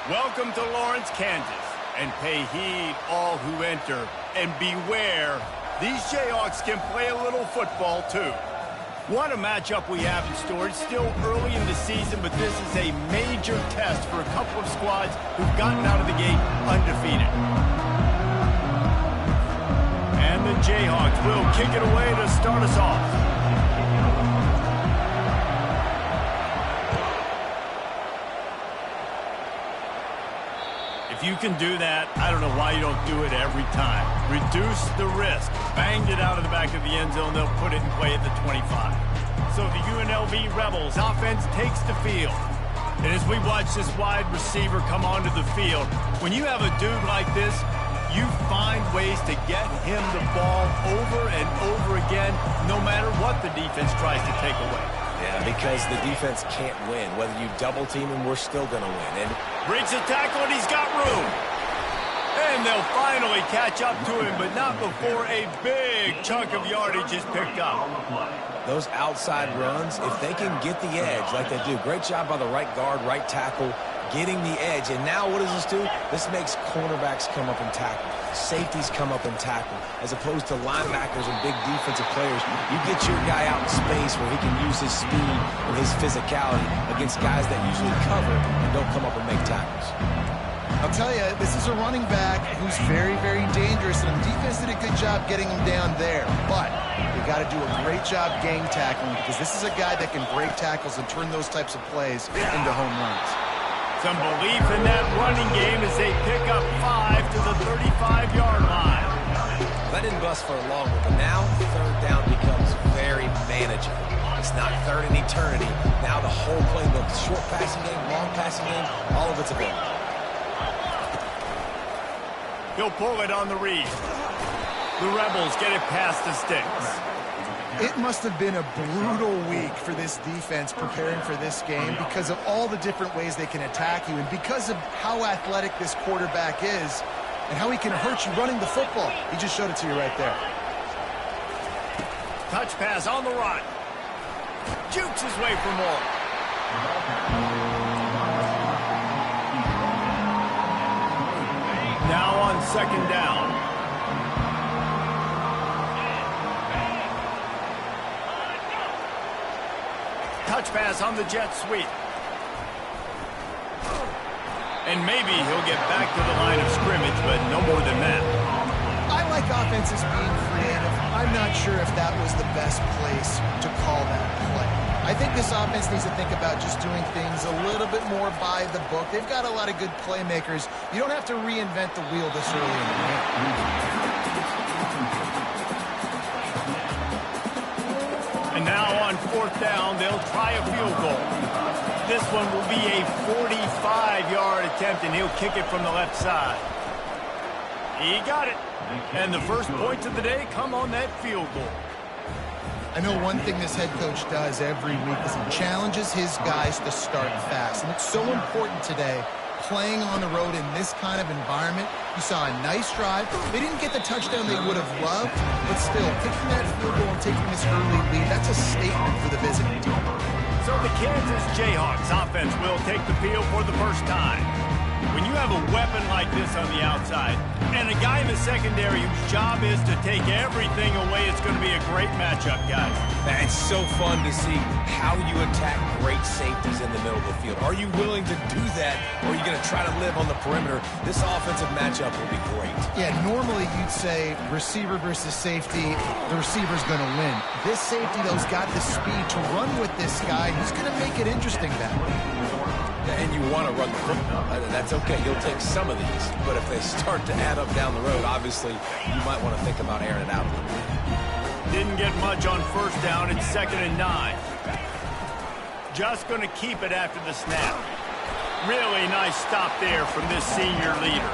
Welcome to Lawrence, Kansas, and pay heed all who enter, and beware, these Jayhawks can play a little football too. What a matchup we have in store. It's still early in the season, but this is a major test for a couple of squads who've gotten out of the gate undefeated. And the Jayhawks will kick it away to start us off. If you can do that, I don't know why you don't do it every time. Reduce the risk. Banged it out of the back of the end zone. They'll put it in play at the 25. So the UNLV Rebels offense takes the field. And as we watch this wide receiver come onto the field, when you have a dude like this, you find ways to get him the ball over and over again, no matter what the defense tries to take away. Yeah, because the defense can't win. Whether you double team him, we're still going to win. And breaks the tackle, and he's got room. And they'll finally catch up to him, but not before a big chunk of yardage is picked up. Those outside runs, if they can get the edge like they do, great job by the right guard, right tackle, getting the edge. And now what does this do? This makes cornerbacks come up and tackle. Safeties come up and tackle. As opposed to linebackers and big defensive players, you get your guy out in space where he can use his speed and his physicality against guys that usually cover and don't come up and make tackles. I'll tell you, this is a running back who's very, very dangerous, and the defense did a good job getting him down there. But they got to do a great job game tackling, because this is a guy that can break tackles and turn those types of plays into home runs. Some belief in that running game as they pick up 5 to the 35-yard line. That didn't bust for a long one, but now third down becomes very manageable. It's not third in eternity. Now the whole playbook, short passing game, long passing game, all of it's available. He'll pull it on the read. The Rebels get it past the sticks. It must have been a brutal week for this defense preparing for this game because of all the different ways they can attack you and because of how athletic this quarterback is and how he can hurt you running the football. He just showed it to you right there. Touch pass on the run. Jukes his way for more. Now on second down. Touch pass on the jet sweep. And maybe he'll get back to the line of scrimmage, but no more than that. I like offenses being creative. I'm not sure if that was the best place to call that play. I think this offense needs to think about just doing things a little bit more by the book. They've got a lot of good playmakers. You don't have to reinvent the wheel this early in the game. And now on fourth down, they'll try a field goal. This one will be a 45-yard attempt, and he'll kick it from the left side. He got it. And the first points of the day come on that field goal. I know one thing this head coach does every week is he challenges his guys to start fast. And it's so important today, playing on the road in this kind of environment. You saw a nice drive. They didn't get the touchdown they would have loved, but still, kicking that field goal and taking this early lead, that's a statement for the visiting team. So the Kansas Jayhawks offense will take the field for the first time. When you have a weapon like this on the outside and a guy in the secondary whose job is to take everything away, it's going to be a great matchup, guys. Man, it's so fun to see how you attack great safeties in the middle of the field. Are you willing to do that, or are you going to try to live on the perimeter? This offensive matchup will be great. Yeah, normally you'd say receiver versus safety, the receiver's going to win. This safety, though, has got the speed to run with this guy. He's going to make it interesting that way. And you want to run the football. That's okay. You'll take some of these. But if they start to add up down the road, obviously, you might want to think about airing it out a little bit. Didn't get much on first down. It's 2nd and 9. Just going to keep it after the snap. Really nice stop there from this senior leader.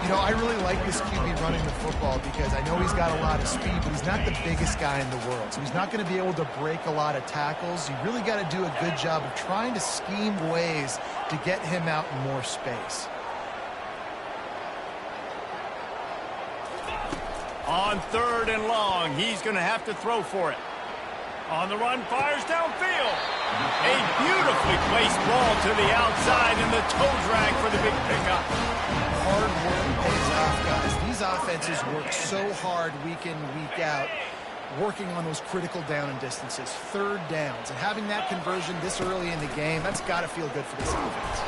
You know, I really like this QB running the football because I know he's got a lot of speed, but he's not the biggest guy in the world. So he's not going to be able to break a lot of tackles. You really got to do a good job of trying to scheme ways to get him out in more space. On 3rd and long, he's going to have to throw for it. On the run, fires downfield. A beautifully placed ball to the outside, and the toe drag for the big pickup. Hard work pays off, guys. These offenses work so hard week in, week out, working on those critical down and distances, third downs, and having that conversion this early in the game, that's got to feel good for this offense.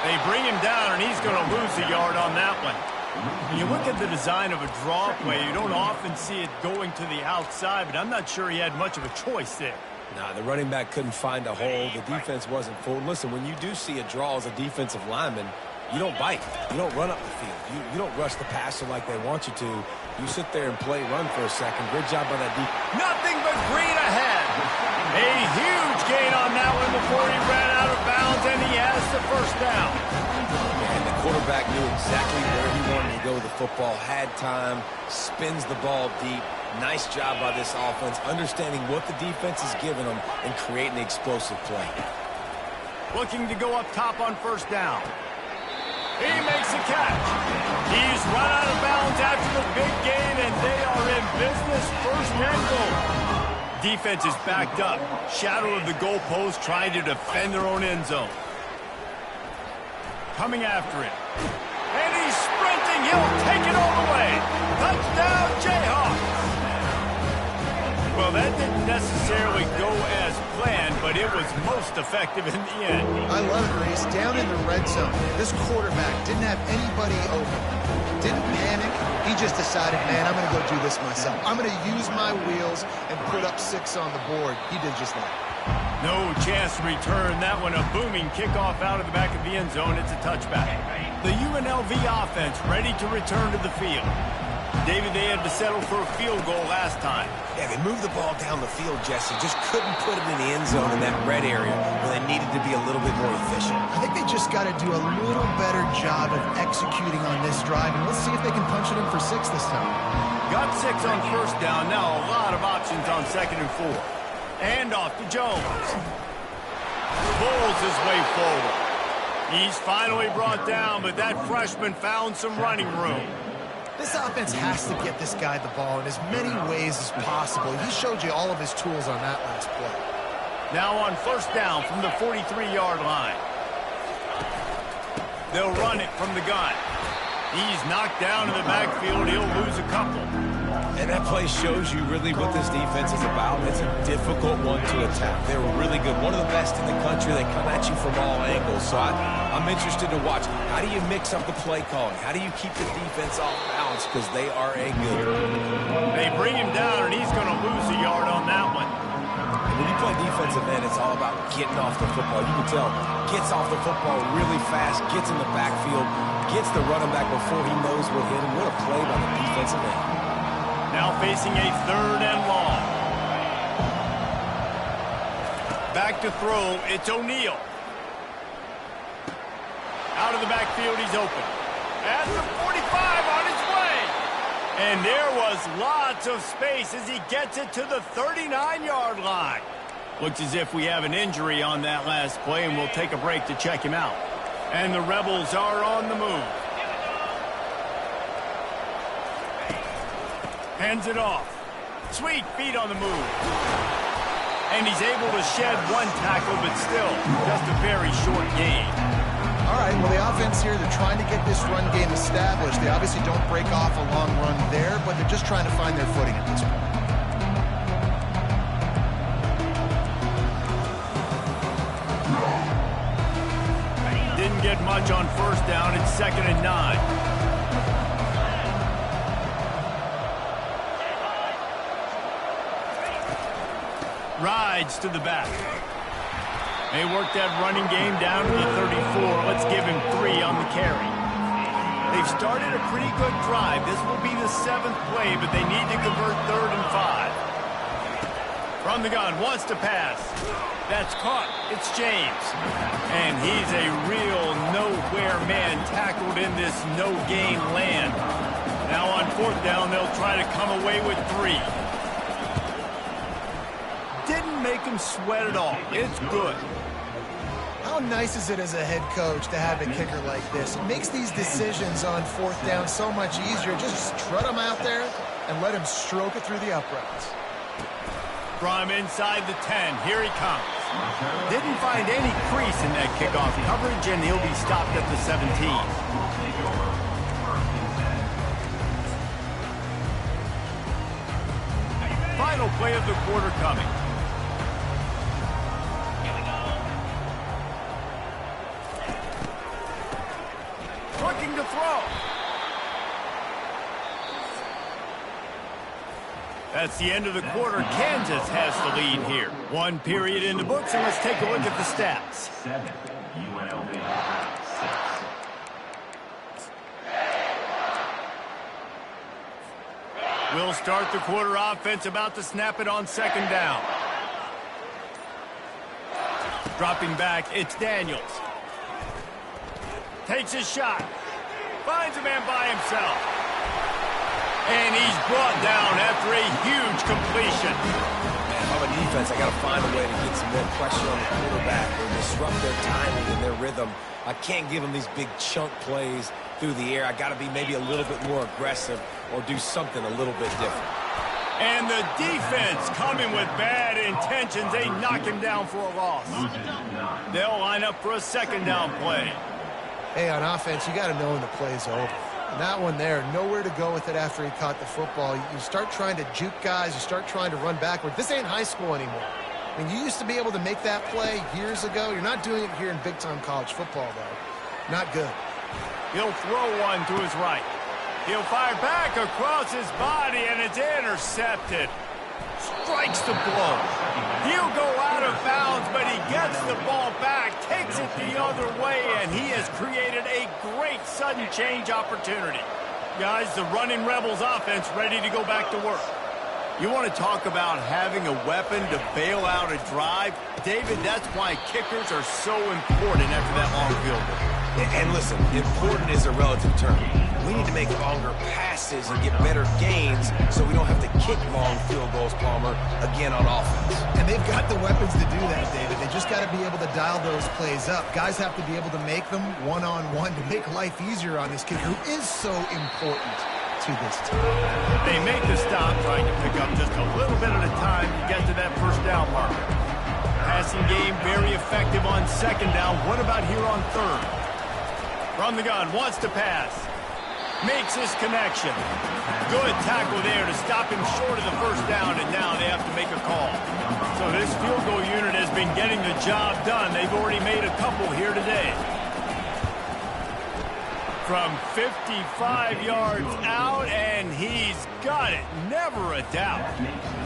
They bring him down, and he's going to lose a yard on that one. When you look at the design of a draw play, you don't often see it going to the outside, but I'm not sure he had much of a choice there. Nah, the running back couldn't find a hole. The defense wasn't full. Listen, when you do see a draw as a defensive lineman, you don't bite. You don't run up the field. You don't rush the passer like they want you to. You sit there and play run for a second. Good job by that defense. Nothing but green ahead. A huge gain on that one before he ran out of bounds, and he has the first down. And the quarterback knew exactly where he wanted to go with the football, had time, spins the ball deep. Nice job by this offense, understanding what the defense is giving them and creating the explosive play. Looking to go up top on first down. He makes a catch. He's run out of bounds after the big gain, and they are in business, first and goal. Defense is backed up. Shadow of the goalpost, trying to defend their own end zone. Coming after it. And he's sprinting. He'll take it all the way. Touchdown, Jayhawks. Well, that didn't necessarily go as planned, but it was most effective in the end. I love it, Reese. Down in the red zone, this quarterback didn't have anybody open. Didn't panic. He just decided, man, I'm going to go do this myself. I'm going to use my wheels and put up 6 on the board. He did just that. No chance to return that one. A booming kickoff out of the back of the end zone. It's a touchback. The UNLV offense ready to return to the field. David, they had to settle for a field goal last time. Yeah, they moved the ball down the field, Jesse. Just couldn't put it in the end zone in that red area where they needed to be a little bit more efficient. I think they just got to do a little better job of executing on this drive, and let's see if they can punch it in for 6 this time. Got 6 on first down. Now a lot of options on 2nd and 4. Hand off to Jones. Pulls his way forward. He's finally brought down, but that freshman found some running room. This offense has to get this guy the ball in as many ways as possible. He showed you all of his tools on that last play. Now on first down from the 43-yard line. They'll run it from the gun. He's knocked down in the backfield. He'll lose a couple. And that play shows you really what this defense is about. It's a difficult one to attack. They're really good. One of the best in the country. They come at you from all angles. So I'm interested to watch. How do you mix up the play calling? How do you keep the defense off balance? Because they are a good. They bring him down, and he's going to lose a yard on that one. And when you play defensive end, it's all about getting off the football. You can tell, gets off the football really fast, gets in the backfield, gets the running back before he knows what hit him. What a play by the defensive end. Now facing a 3rd and long. Back to throw, it's O'Neal. Out of the backfield, he's open. At the 45, on his way. And there was lots of space as he gets it to the 39-yard line. Looks as if we have an injury on that last play, and we'll take a break to check him out. And the Rebels are on the move. Hands it off. Sweet feet on the move. And he's able to shed 1 tackle, but still just a very short gain. All right, well, the offense here, they're trying to get this run game established. They obviously don't break off a long run there, but they're just trying to find their footing at this point. Didn't get much on first down. It's 2nd and 9. Rides to the back. They work that running game down to the 34. Let's give him 3 on the carry. They've started a pretty good drive. This will be the 7th play, but they need to convert 3rd and 5. From the gun, wants to pass. That's caught. It's James. And he's a real nowhere man tackled in this no-gain land. Now on 4th down, they'll try to come away with 3. Didn't make him sweat at all. It's good. How nice is it as a head coach to have a kicker like this? It makes these decisions on 4th down so much easier. Just strut him out there and let him stroke it through the uprights. From inside the 10, here he comes. Didn't find any crease in that kickoff coverage, and he'll be stopped at the 17. Final play of the quarter coming. Looking to throw. That's the end of the quarter. Kansas has the lead here. One period in the books, and let's take a look at the stats. 7, UNLV 6. We'll start the quarter offense, about to snap it on second down. Dropping back, it's Daniels. Takes his shot. Finds a man by himself. And he's brought down after a huge completion. Man, if I'm a defense, I got to find a way to get some more pressure on the quarterback or disrupt their timing and their rhythm. I can't give them these big chunk plays through the air. I got to be maybe a little bit more aggressive or do something a little bit different. And the defense coming with bad intentions. They knock him down for a loss. They'll line up for a second down play. Hey, on offense, you got to know when the play's over. And that one there, nowhere to go with it after he caught the football. You start trying to juke guys. You start trying to run backward. This ain't high school anymore. I mean, you used to be able to make that play years ago. You're not doing it here in big-time college football, though. Not good. He'll throw one to his right. He'll fire back across his body, and it's intercepted. Strikes the blow. He'll go out of bounds, but he gets the ball back, takes it the other way, and he has created a great sudden change opportunity. Guys, the running Rebels offense ready to go back to work. You want to talk about having a weapon to bail out a drive? David, that's why kickers are so important after that long field goal. And listen, important is a relative term. We need to make longer passes and get better gains so we don't have to kick long field goals, Palmer, again on offense. And they've got the weapons to do that, David. They just got to be able to dial those plays up. Guys have to be able to make them one-on-one to make life easier on this kicker who is so important to this team. They make the stop, trying to pick up just a little bit at a time to get to that first down marker. Passing game very effective on second down. What about here on third? From the gun, wants to pass. Makes his connection. Good tackle there to stop him short of the first down, and now they have to make a call. So this field goal unit has been getting the job done. They've already made a couple here today. From 55 yards out, and he's got it. Never a doubt.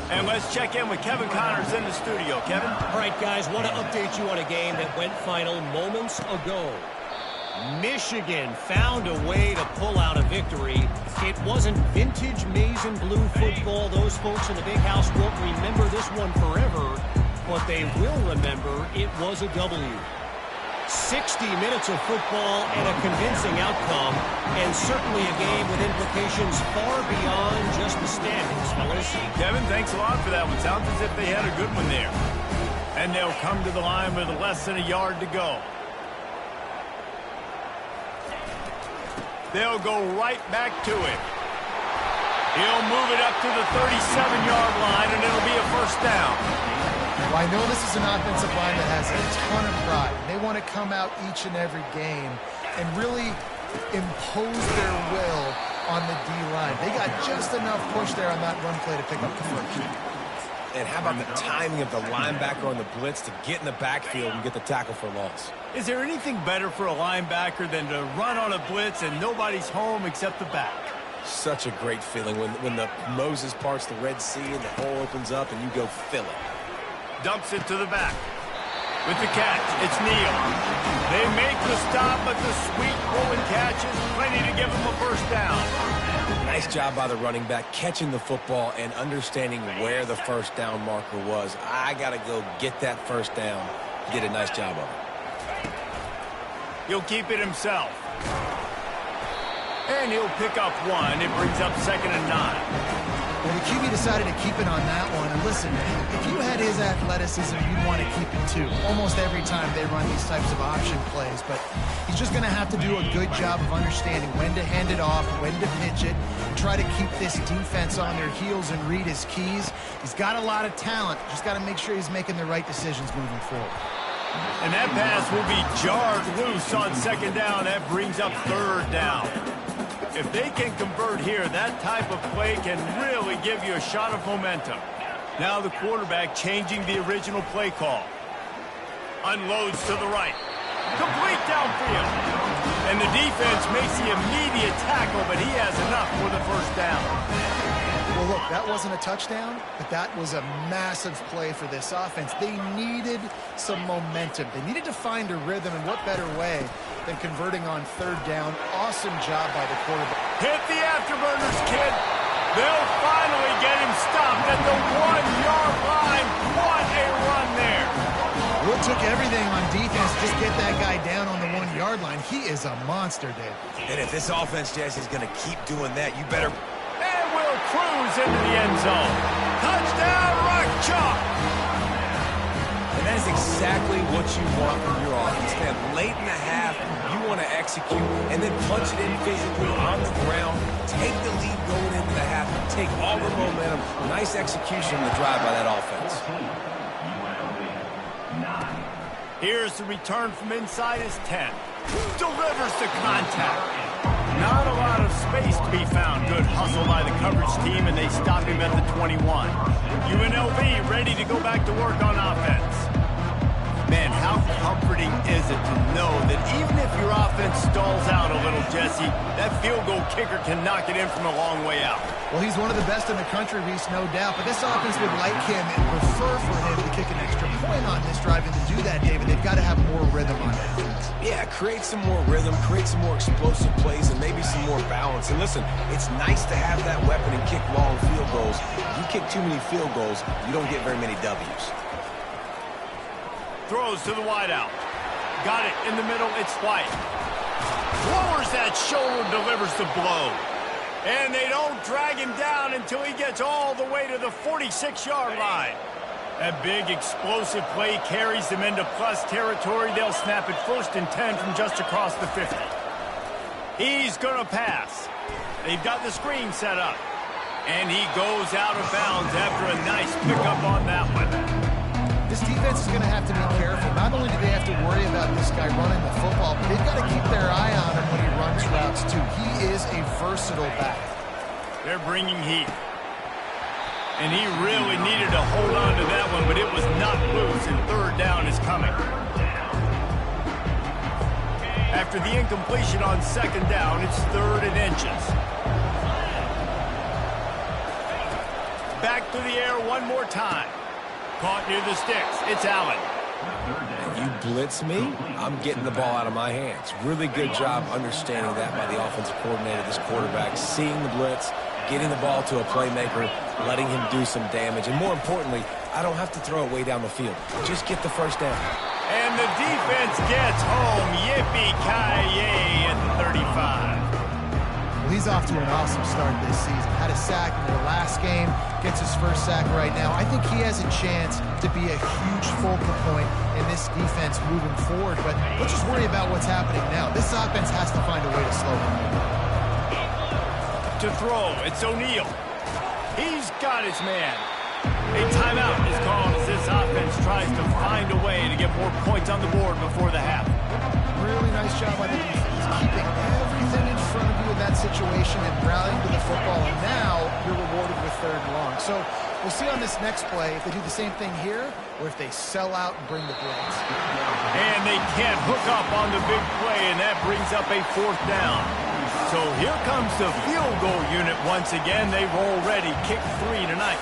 And let's check in with Kevin Connors in the studio. Kevin? All right, guys, want to update you on a game that went final moments ago. Michigan found a way to pull out a victory. It wasn't vintage maize and blue football. Those folks in the big house won't remember this one forever, but they will remember it was a W. 60 minutes of football and a convincing outcome, and certainly a game with implications far beyond just the standings, fellas. Kevin, thanks a lot for that one. Sounds as if they had a good one there. And they'll come to the line with less than a yard to go. They'll go right back to it. He'll move it up to the 37-yard line, and it'll be a first down. Well, I know this is an offensive line that has a ton of pride. They want to come out each and every game and really impose their will on the D-line. They got just enough push there on that run play to pick up the first. And how about the timing of the linebacker on the blitz to get in the backfield and get the tackle for loss? Is there anything better for a linebacker than to run on a blitz and nobody's home except the back? Such a great feeling when the Moses parts the Red Sea and the hole opens up and you go fill it. Dumps it to the back. With the catch, it's Neal. They make the stop, but the sweet pulling catch is plenty to give them a first down. Nice job by the running back catching the football and understanding where the first down marker was. I got to go get that first down. He did a nice job of it. He'll keep it himself. And he'll pick up one. It brings up 2nd and 9. Well, the QB decided to keep it on that one. And listen, if you had his athleticism, you'd want to keep it too. Almost every time they run these types of option plays. But he's just going to have to do a good job of understanding when to hand it off, when to pitch it, and try to keep this defense on their heels and read his keys. He's got a lot of talent. Just got to make sure he's making the right decisions moving forward. And that pass will be jarred loose on second down. That brings up third down. If they can convert here, that type of play can really give you a shot of momentum. Now the quarterback changing the original play call. Unloads to the right. Complete downfield. And the defense makes the immediate tackle, but he has enough for the first down. Well, look, that wasn't a touchdown, but that was a massive play for this offense. They needed some momentum. They needed to find a rhythm, and what better way than converting on third down. Awesome job by the quarterback. Hit the afterburners, kid. They'll finally get him stopped at the 1-yard line. What a run there. Well, it took everything on defense to just get that guy down on the 1-yard line. He is a monster, Dave. And if this offense, Jesse, is going to keep doing that, you better... And will cruise into the end zone. Touchdown, Rock Chalk. And that is exactly what you want from your offense. Man, late in the half, you want to execute and then punch it in physically on the ground, take the lead going into the half, take all the momentum. Nice execution on the drive by that offense. Here's the return from inside his 10. Delivers the contact. Not a lot of space to be found. Good hustle by the coverage team, and they stop him at the 21. UNLV ready to go back to work on offense. Man, how comforting is it to know that even if your offense stalls out a little, Jesse, that field goal kicker can knock it in from a long way out. Well, he's one of the best in the country, Reese, no doubt. But this offense would like him and prefer for him to kick an extra point on this drive. And to do that, David, they've got to have more rhythm on offense. Yeah, create some more rhythm, create some more explosive plays, and maybe some more balance. And listen, it's nice to have that weapon and kick long field goals. If you kick too many field goals, you don't get very many W's. Throws to the wideout. Got it in the middle. It's White. Lowers that shoulder, delivers the blow. And they don't drag him down until he gets all the way to the 46-yard line. That big explosive play carries them into plus territory. They'll snap it first and 10 from just across the 50. He's going to pass. They've got the screen set up. And he goes out of bounds after a nice pickup on that one. This defense is going to have to be careful. Not only do they have to worry about this guy running the football, but they've got to keep their eye on him when he runs routes, too. He is a versatile back. They're bringing heat. And he really needed to hold on to that one, but it was not loose, and third down is coming. After the incompletion on second down, it's 3rd and inches. Back to the air one more time. Caught near the sticks. It's Allen. You blitz me, I'm getting the ball out of my hands. Really good job understanding that by the offensive coordinator, this quarterback, seeing the blitz, getting the ball to a playmaker, letting him do some damage. And more importantly, I don't have to throw it way down the field. Just get the first down. And the defense gets home. Yippee-ki-yay at the 35. Well, he's off to an awesome start this season. Had a sack in their last game, gets his first sack right now. I think he has a chance to be a huge focal point in this defense moving forward. But let's just worry about what's happening now. This offense has to find a way to slow him down. To throw, it's O'Neal. He's got his man. A timeout is called as this offense tries to find a way to get more points on the board before the half. Really nice job by the defense, keeping everything in front of you in that situation and rallying to the football. And now you're rewarded with 3rd and long. So we'll see on this next play if they do the same thing here or if they sell out and bring the blitz. And they can't hook up on the big play, and that brings up a 4th down. So here comes the field goal unit once again. They've already kicked 3 tonight.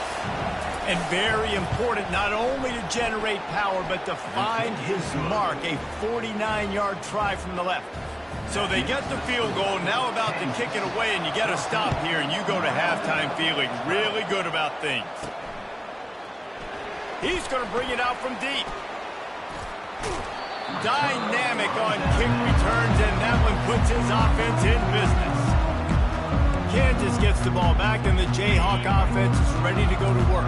And very important not only to generate power, but to find his mark, a 49-yard try from the left. So they get the field goal, now about to kick it away, and you get a stop here, and you go to halftime feeling really good about things. He's going to bring it out from deep. Dynamic on kick returns, and that one puts his offense in business. Kansas gets the ball back, and the Jayhawk offense is ready to go to work.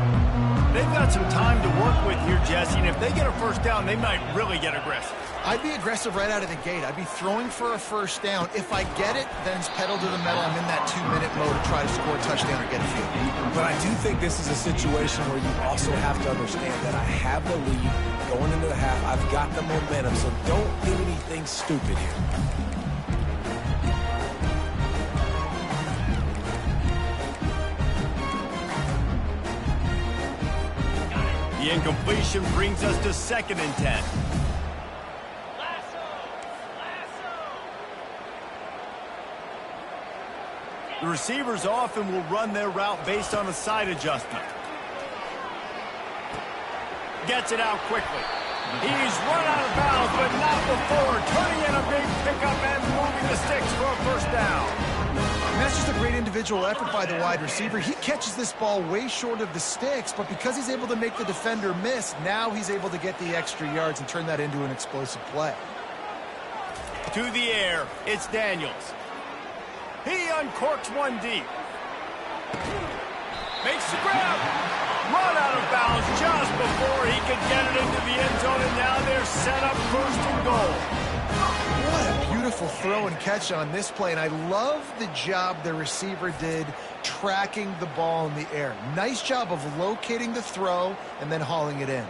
They've got some time to work with here, Jesse, and if they get a first down, they might really get aggressive. I'd be aggressive right out of the gate. I'd be throwing for a first down. If I get it, then it's pedal to the metal. I'm in that 2-minute mode to try to score a touchdown or get a field. But I do think this is a situation where you also have to understand that I have the lead going into the half. I've got the momentum, so don't do anything stupid here. The incompletion brings us to 2nd and 10. The receivers often will run their route based on a side adjustment. Gets it out quickly. He's run out of bounds, but not before turning in a big pickup and moving the sticks for a first down. And that's just a great individual effort by the wide receiver. He catches this ball way short of the sticks, but because he's able to make the defender miss, now he's able to get the extra yards and turn that into an explosive play. To the air, it's Daniels. He uncorks one deep. Makes the grab. Run out of bounds just before he could get it into the end zone, and now they're set up 1st and goal. What a beautiful throw and catch on this play, and I love the job the receiver did tracking the ball in the air. Nice job of locating the throw and then hauling it in.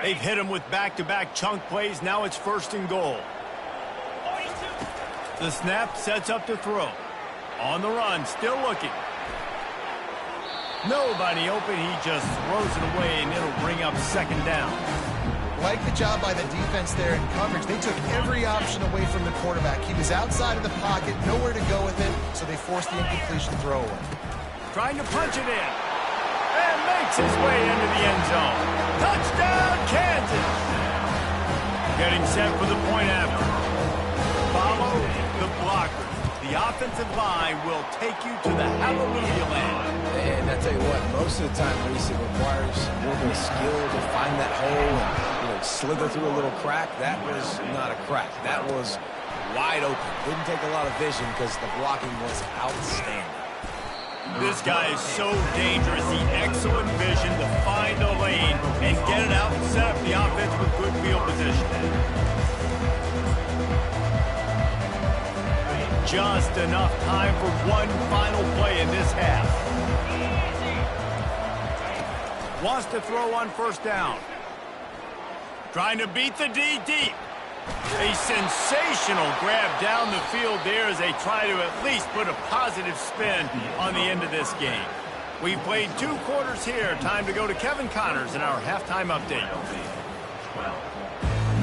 They've hit him with back-to-back chunk plays. Now it's 1st and goal. The snap sets up to throw. On the run, still looking. Nobody open. He just throws it away, and it'll bring up 2nd down. Like the job by the defense there in coverage. They took every option away from the quarterback. He was outside of the pocket, nowhere to go with it, so they forced the incompletion throwaway. Trying to punch it in. And makes his way into the end zone. Touchdown, Kansas! Getting set for the point after. Follow the blocker. The offensive line will take you to the hallelujah land. And I tell you what, most of the time, Reese, it requires a little bit of skill to find that hole and slither through a little crack. That was not a crack. That was wide open. Didn't take a lot of vision because the blocking was outstanding. This guy is so dangerous. The excellent vision to find a lane and get it out and set up the offense with good field position. Just enough time for one final play in this half. Wants to throw on 1st down. Trying to beat the D deep. A sensational grab down the field there as they try to at least put a positive spin on the end of this game. We've played 2 quarters here. Time to go to Kevin Connors in our halftime update.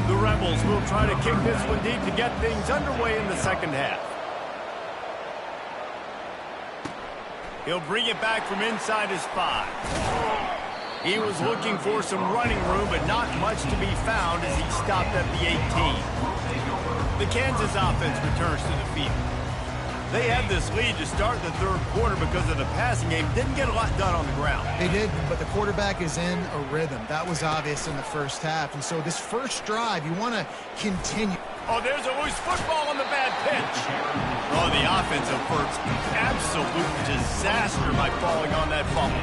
The Rebels will try to kick this one deep to get things underway in the 2nd half. He'll bring it back from inside his 5. He was looking for some running room, but not much to be found as he stopped at the 18. The Kansas offense returns to the field. They had this lead to start the 3rd quarter because of the passing game. Didn't get a lot done on the ground. They did, but the quarterback is in a rhythm. That was obvious in the 1st half. And so this first drive, you want to continue. Oh, there's a loose football on the bad pitch. Oh, the offensive first. Absolute disaster by falling on that fumble.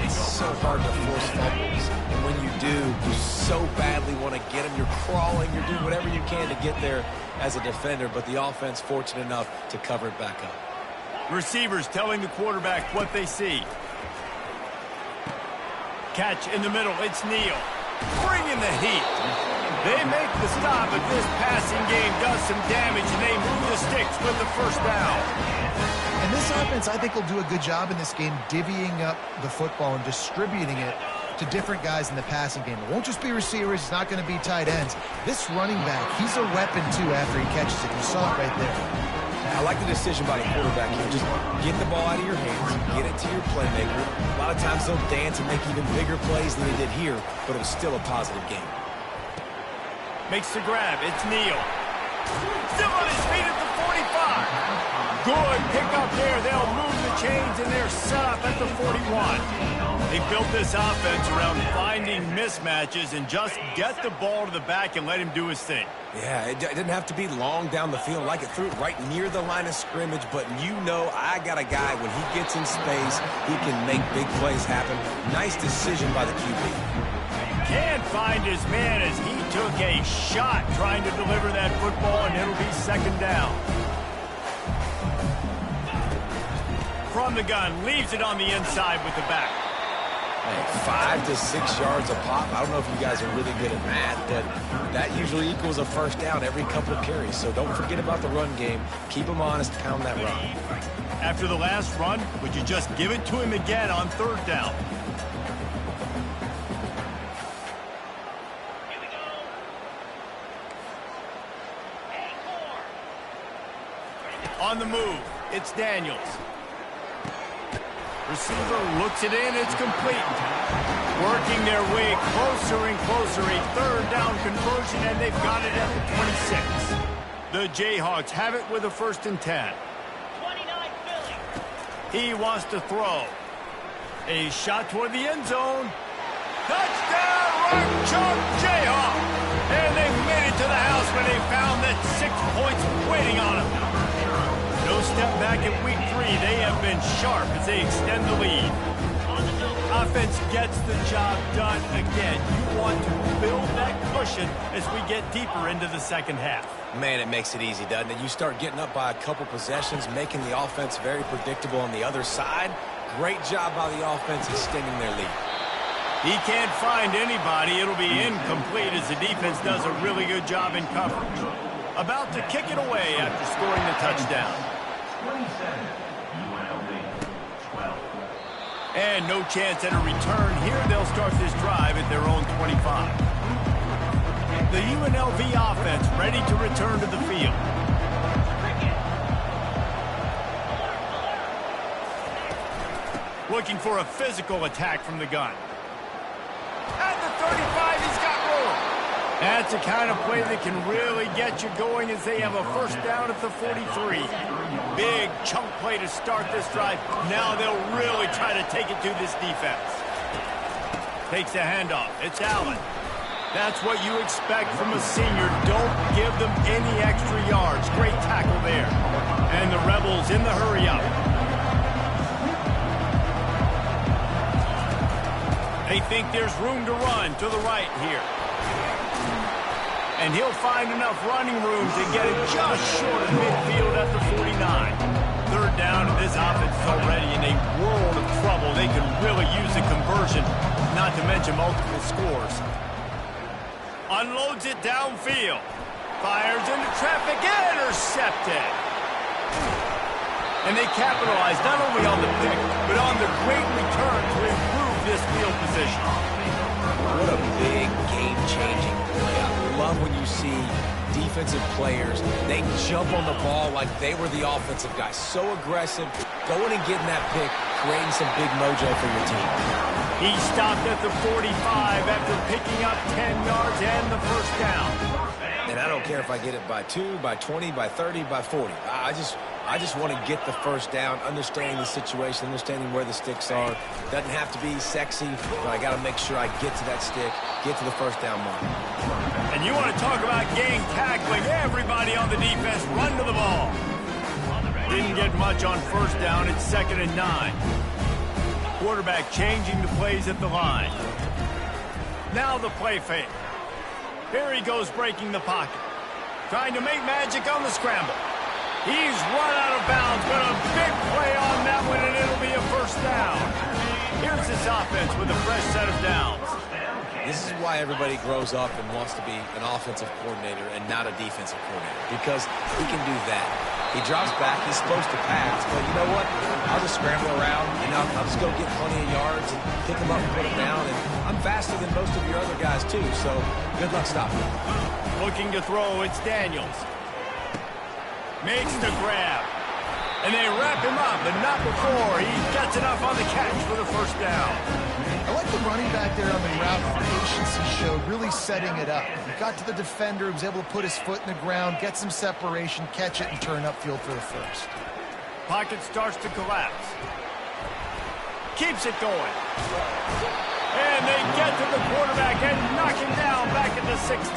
It's so hard to force fumbles. And when you do, you so badly want to get them. You're crawling. You're doing whatever you can to get there as a defender, but the offense fortunate enough to cover it back up. Receivers telling the quarterback what they see. Catch in the middle. It's Neal. Bringing the heat. They make the stop, but this passing game does some damage, and they move the sticks with the 1st down. And this offense, I think, will do a good job in this game divvying up the football and distributing it to different guys in the passing game. It won't just be receivers. It's not going to be tight ends. This running back, he's a weapon, too, after he catches it. You saw it right there. I like the decision by the quarterback here. Just get the ball out of your hands, get it to your playmaker. A lot of times they'll dance and make even bigger plays than they did here, but it was still a positive game. Makes the grab. It's Neal. Still on his feet at the 45. Good pick up there. They'll move the chains, and they're set up at the 41. They built this offense around finding mismatches and just get the ball to the back and let him do his thing. Yeah, it didn't have to be long down the field. Like it threw it right near the line of scrimmage, but you know I got a guy, when he gets in space, he can make big plays happen. Nice decision by the QB. Can't find his man as he took a shot trying to deliver that football, and it'll be second down. From the gun, leaves it on the inside with the back. 5 to 6 yards a pop. I don't know if you guys are really good at math, but that usually equals a first down every couple of carries. So don't forget about the run game. Keep them honest, pound that run. After the last run, would you just give it to him again on third down? On the move, it's Daniels. Receiver looks it in, it's complete. Working their way closer and closer, a third down conversion, and they've got it at the 26. The Jayhawks have it with a 1st and 10. 29 Philly. He wants to throw. A shot toward the end zone. Touchdown, Rock Chalk Jayhawk! And they made it to the house when they found that 6 points waiting on them. No step back in week 3. They have been sharp as they extend the lead. Offense gets the job done again. You want to build that cushion as we get deeper into the second half. Man, it makes it easy, doesn't it? You start getting up by a couple possessions, making the offense very predictable on the other side. Great job by the offense extending their lead. He can't find anybody. It'll be incomplete as the defense does a really good job in coverage. About to kick it away after scoring the touchdown. And no chance at a return here. They'll start this drive at their own 25. The UNLV offense ready to return to the field. Looking for a physical attack from the gun. At the 35, he's got room. That's the kind of play that can really get you going as they have a 1st down at the 43. Big chunk play to start this drive. Now they'll really try to take it to this defense. Takes the handoff. It's Allen. That's what you expect from a senior. Don't give them any extra yards. Great tackle there. And the Rebels in the hurry-up. They think there's room to run to the right here. And he'll find enough running room to get it just short of midfield at the 49. Third down, and this offense is already in a world of trouble. They can really use a conversion, not to mention multiple scores. Unloads it downfield. Fires into traffic, intercepted. And they capitalize not only on the pick, but on the great return to improve this field position. What a big game-changing play. I love when you see defensive players, they jump on the ball like they were the offensive guys. So aggressive, going and getting that pick, creating some big mojo for your team. He stopped at the 45 after picking up 10 yards and the 1st down. And I don't care if I get it by 2, by 20, by 30, by 40. I just want to get the 1st down, understanding the situation, understanding where the sticks are. Doesn't have to be sexy, but I got to make sure I get to that stick, get to the 1st down mark. And you want to talk about gang tackling. Everybody on the defense run to the ball. Didn't get much on 1st down. It's 2nd and 9. Quarterback changing the plays at the line. Now the play fake. Here he goes breaking the pocket. Trying to make magic on the scramble. He's run out of bounds, but a big play on that one, and it'll be a 1st down. Here's this offense with a fresh set of downs. This is why everybody grows up and wants to be an offensive coordinator and not a defensive coordinator, because he can do that. He drops back, he's supposed to pass, but you know what? I'll just scramble around, and I'll just go get plenty of yards and pick them up and put them down, and I'm faster than most of your other guys, too, so good luck stopping me. Looking to throw, it's Daniels. Makes the grab. And they wrap him up, but not before he gets enough on the catch for the 1st down. I like the running back there on the route. The patience he showed, really setting it up. He got to the defender, he was able to put his foot in the ground, get some separation, catch it, and turn upfield for the 1st. Pocket starts to collapse. Keeps it going. And they get to the quarterback and knock him down back at the 16.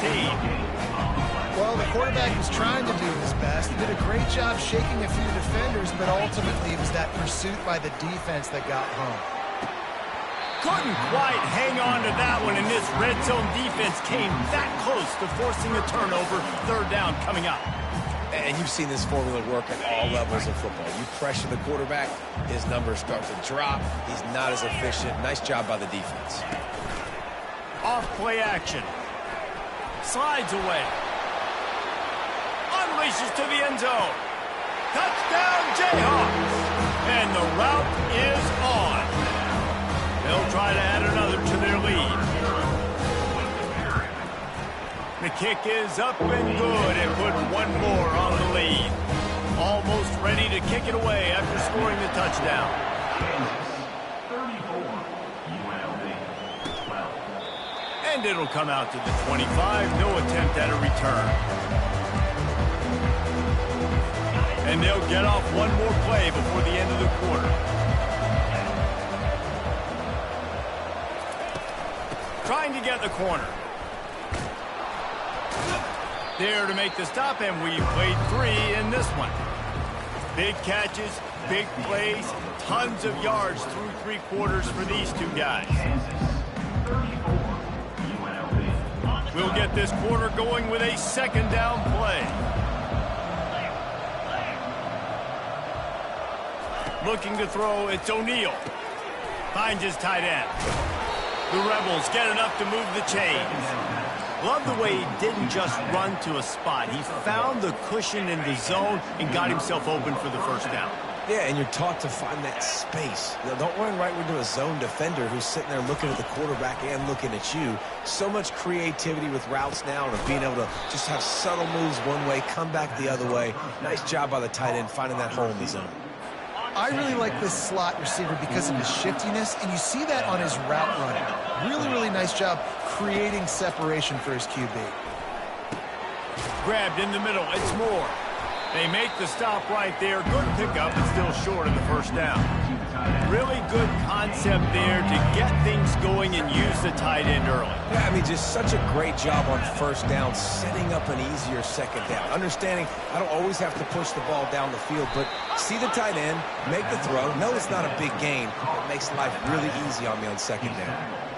Well, the quarterback was trying to do his best. He did a great job shaking a few defenders, but ultimately it was that pursuit by the defense that got home. Couldn't quite hang on to that one, and this red zone defense came that close to forcing a turnover. Third down coming up. And you've seen this formula work at all levels of football. You pressure the quarterback, his numbers start to drop. He's not as efficient. Nice job by the defense. Off play action. Slides away. Unleashes to the end zone. Touchdown, Jayhawks. And the route is on. They'll try to add another to their lead. The kick is up and good and put one more on the lead. Almost ready to kick it away after scoring the touchdown. And it'll come out to the 25. No attempt at a return. And they'll get off one more play before the end of the quarter. Trying to get the corner. There to make the stop, and we played 3 in this one. Big catches, big plays, tons of yards through 3 quarters for these two guys. We'll get this quarter going with a second down play. Looking to throw, it's O'Neal. Finds his tight end. The Rebels get enough to move the chains. Love the way he didn't just run to a spot. He found the cushion in the zone and got himself open for the first down. Yeah, and you're taught to find that space. Now, don't run right into a zone defender who's sitting there looking at the quarterback and looking at you. So much creativity with routes now and of being able to just have subtle moves one way, come back the other way. Nice job by the tight end finding that hole in the zone. I really like this slot receiver because of his shiftiness, and you see that on his route running. Really, really nice job creating separation for his QB. Grabbed in the middle, it's Moore. They make the stop right there. Good pickup, but still short of the first down. Really good concept there to get things going and use the tight end early. Yeah, I mean, just such a great job on first down, setting up an easier second down. Understanding I don't always have to push the ball down the field, but see the tight end, make the throw. No, it's not a big gain. It makes life really easy on me on second down.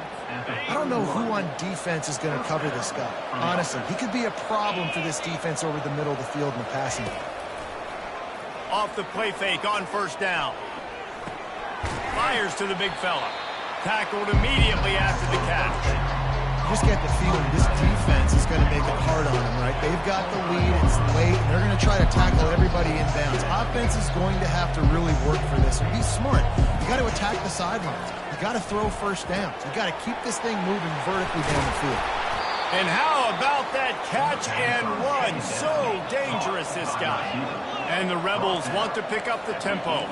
I don't know who on defense is going to cover this guy. Honestly, he could be a problem for this defense over the middle of the field in the passing game. Off the play fake on first down. Fires to the big fella. Tackled immediately after the catch. You just get the feeling this defense is going to make it hard on him, right? They've got the lead, it's late, and they're going to try to tackle everybody inbounds. Offense is going to have to really work for this and be smart. You got to attack the sidelines. You got to throw first downs. You got to keep this thing moving vertically down the field. And how about that catch and run? So dangerous, this guy. And the Rebels want to pick up the tempo.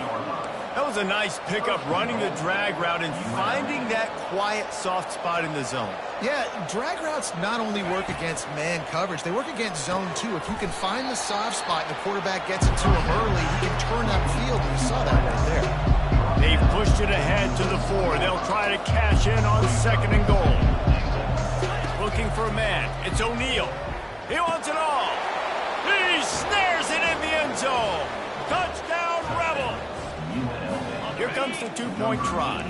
That was a nice pickup, running the drag route and finding that quiet, soft spot in the zone. Yeah, drag routes not only work against man coverage, they work against zone too. If you can find the soft spot and the quarterback gets it to him early, he can turn that field, and you saw that right there. They've pushed it ahead to the 4. They'll try to cash in on second and goal. Looking for a man. It's O'Neal. He wants it all. He snares it in the end zone. Touchdown, Rebels. Here comes the 2-point try.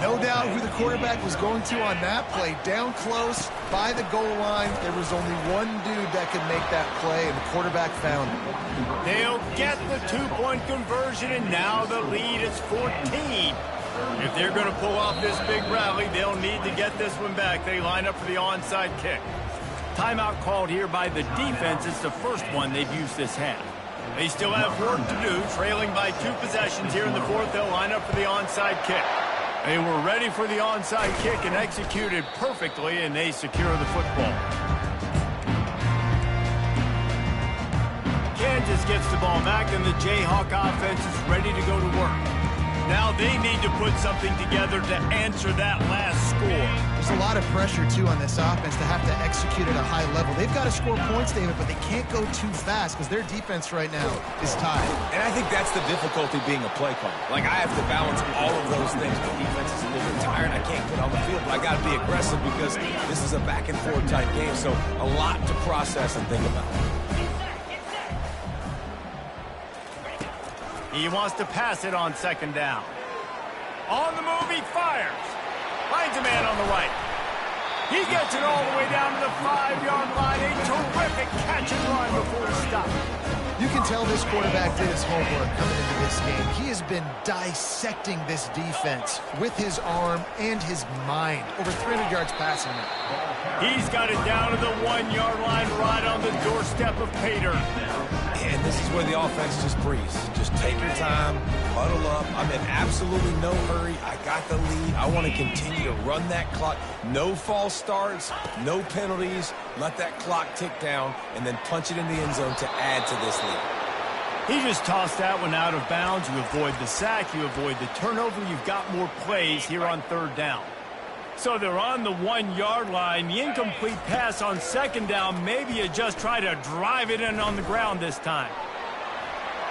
No doubt who the quarterback was going to on that play. Down close, by the goal line. There was only one dude that could make that play, and the quarterback found it. They'll get the 2-point conversion, and now the lead is 14. If they're going to pull off this big rally, they'll need to get this one back. They line up for the onside kick. Timeout called here by the defense. It's the first one they've used this half. They still have work to do, trailing by 2 possessions here in the 4th. They'll line up for the onside kick. They were ready for the onside kick and executed perfectly, and they secure the football. Kansas gets the ball back, and the Jayhawk offense is ready to go to work. Now they need to put something together to answer that last score. There's a lot of pressure, too, on this offense to have to execute at a high level. They've got to score points, David, but they can't go too fast because their defense right now is tied. And I think that's the difficulty being a play caller. Like, I have to balance all of those things. My defense is a little bit tired. I can't get on the field, but I got to be aggressive because this is a back-and-forth type game, so a lot to process and think about. He wants to pass it on second down. On the move, he fires. Finds a man on the right. He gets it all the way down to the 5-yard line. A terrific catch and run before he stopped. You can tell this quarterback did his homework coming into this game. He has been dissecting this defense with his arm and his mind. Over 300 yards passing now. He's got it down to the 1-yard line right on the doorstep of Pater. And this is where the offense just breathes. Just take your time, huddle up. I'm in absolutely no hurry. I got the lead. I want to continue to run that clock. No false starts, no penalties. Let that clock tick down, and then punch it in the end zone to add to this lead. He just tossed that one out of bounds. You avoid the sack, you avoid the turnover. You've got more plays here on third down. So they're on the 1-yard line. The incomplete pass on second down. Maybe you just try to drive it in on the ground this time.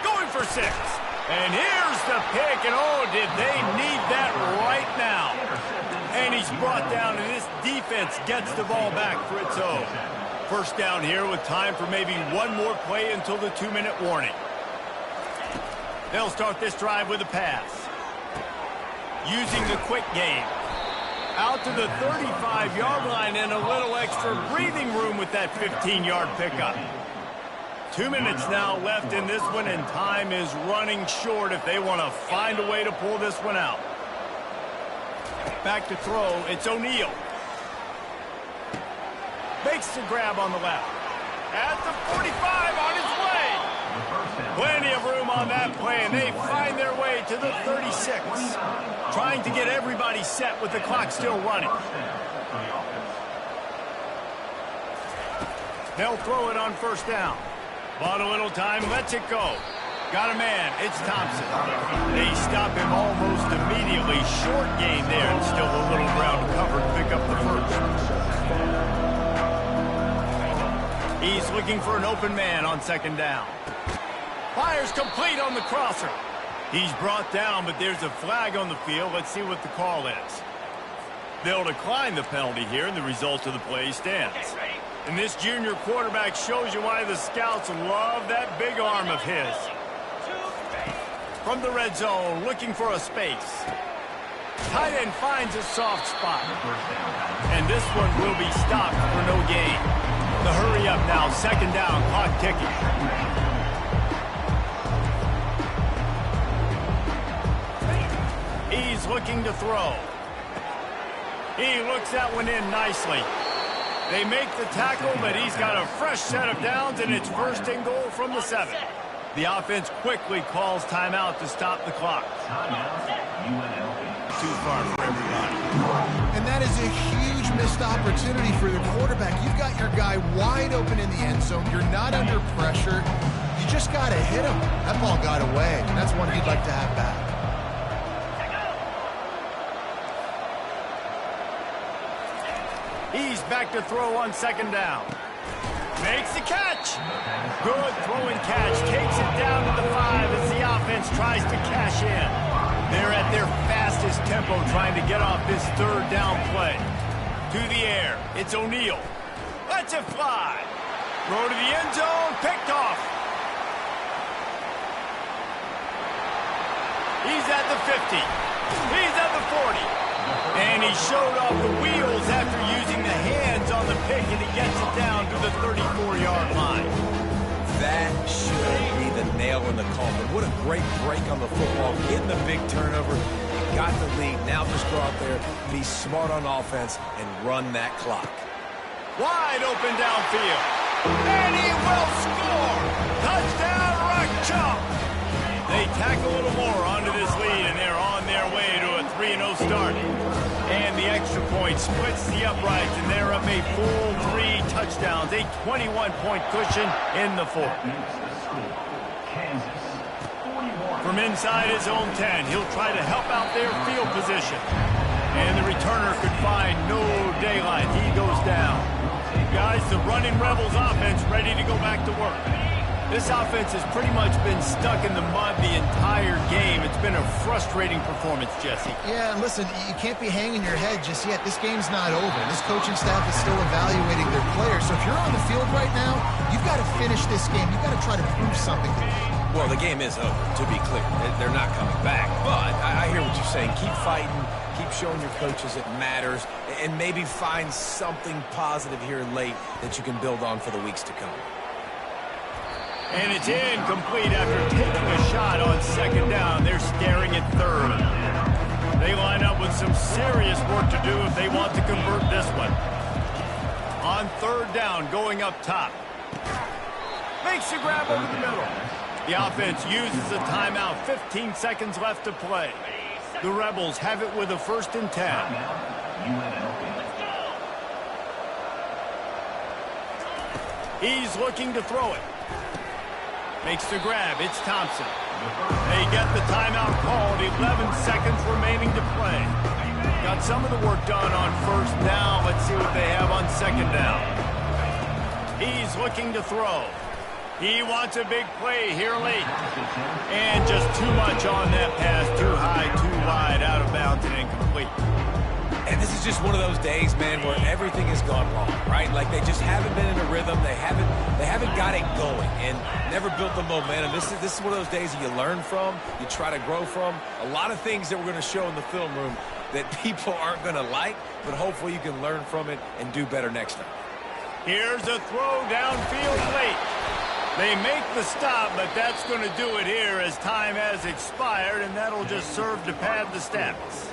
Going for 6. And here's the pick. And oh, did they need that right now. And he's brought down, and this defense gets the ball back for its own. First down here with time for maybe one more play until the 2-minute warning. They'll start this drive with a pass. Using the quick game. Out to the 35-yard line and a little extra breathing room with that 15-yard pickup. 2 minutes now left in this one, and time is running short if they want to find a way to pull this one out. Back to throw, it's O'Neal. Makes the grab on the left. At the 45 on his way. Plenty of room on that play, and they find their way to the 36. Trying to get everybody set with the clock still running. They'll throw it on first down. Bought a little time, lets it go. Got a man, it's Thompson. They stop him almost immediately. Short gain there, and still a little ground to cover to pick up the first. He's looking for an open man on second down. Fires complete on the crosser. He's brought down, but there's a flag on the field. Let's see what the call is. They'll decline the penalty here, and the result of the play stands. And this junior quarterback shows you why the scouts love that big arm of his. From the red zone, looking for a space. Tight end finds a soft spot. And this one will be stopped for no gain. The hurry up now, second down, clock ticking. He's looking to throw. He looks that one in nicely. They make the tackle, but he's got a fresh set of downs, and it's first and goal from the 7. The offense quickly calls timeout to stop the clock. Too far for everybody. And that is a huge missed opportunity for the quarterback. You've got your guy wide open in the end zone. You're not under pressure. You just got to hit him. That ball got away, and that's one he'd like to have back. He's back to throw on second down. Makes the catch. Good throw and catch. Takes it down to the 5 as the offense tries to cash in. They're at their fastest tempo trying to get off this third down play. To the air. It's O'Neal. Lets it fly. Throw to the end zone. Picked off. He's at the 50. He's at the 40. And he showed off the wheels after using the hands on the pick, and he gets it down to the 34-yard line. That should be the nail in the coffin. What a great break on the football. Getting the big turnover. Got the lead. Now just go out there, be smart on offense, and run that clock. Wide open downfield. And he will score. Touchdown, Rock Chalk. They tack a little more onto this lead, and they're on their way to a 3-0 start. And the extra point splits the uprights, and they're up a full 3 touchdowns, a 21-point cushion in the fourth. From From inside his own 10, he'll try to help out their field position. And the returner could find no daylight. He goes down. Guys, the running Rebels offense ready to go back to work. This offense has pretty much been stuck in the mud the entire game. It's been a frustrating performance, Jesse. Yeah, and listen, you can't be hanging your head just yet. This game's not over. This coaching staff is still evaluating their players. So if you're on the field right now, you've got to finish this game. You've got to try to prove something to them. Well, the game is over, to be clear. They're not coming back. But I hear what you're saying. Keep fighting. Keep showing your coaches it matters. And maybe find something positive here late that you can build on for the weeks to come. And it's incomplete after taking a shot on second down. They're staring at third. They line up with some serious work to do if they want to convert this one. On third down, going up top. Makes a grab over the middle. The offense uses a timeout. 15 seconds left to play. The Rebels have it with a 1st and 10. He's looking to throw it. Makes the grab. It's Thompson. They get the timeout called. 11 seconds remaining to play. Got some of the work done on 1st down. Let's see what they have on 2nd down. He's looking to throw. He wants a big play here late. And just too much on that pass. Too high, too wide, out of bounds, and incomplete. And this is just one of those days, man, where everything has gone wrong, right? Like they just haven't been in a rhythm. They haven't got it going and never built the momentum. This is one of those days that you learn from, you try to grow from. A lot of things that we're going to show in the film room that people aren't going to like, but hopefully you can learn from it and do better next time. Here's a throw downfield late. They make the stop, but that's going to do it here as time has expired, and that'll just serve to pad the stats.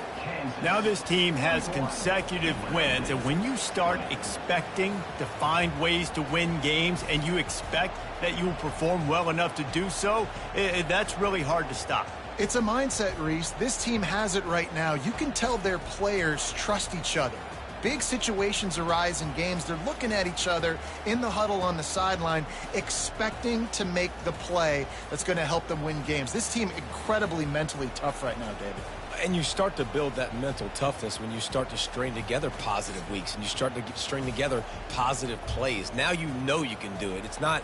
Now this team has consecutive wins, and when you start expecting to find ways to win games and you expect that you will perform well enough to do so, that's really hard to stop. It's a mindset, Reese. This team has it right now. You can tell their players trust each other. Big situations arise in games. They're looking at each other in the huddle on the sideline, expecting to make the play that's going to help them win games. This team incredibly mentally tough right now, David. And you start to build that mental toughness when you start to string together positive weeks and you start to string together positive plays. Now you know you can do it. It's not,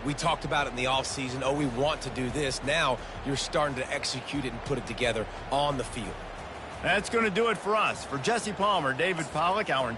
we talked about it in the offseason, oh, we want to do this. Now you're starting to execute it and put it together on the field. That's going to do it for us. For Jesse Palmer, David Pollack, our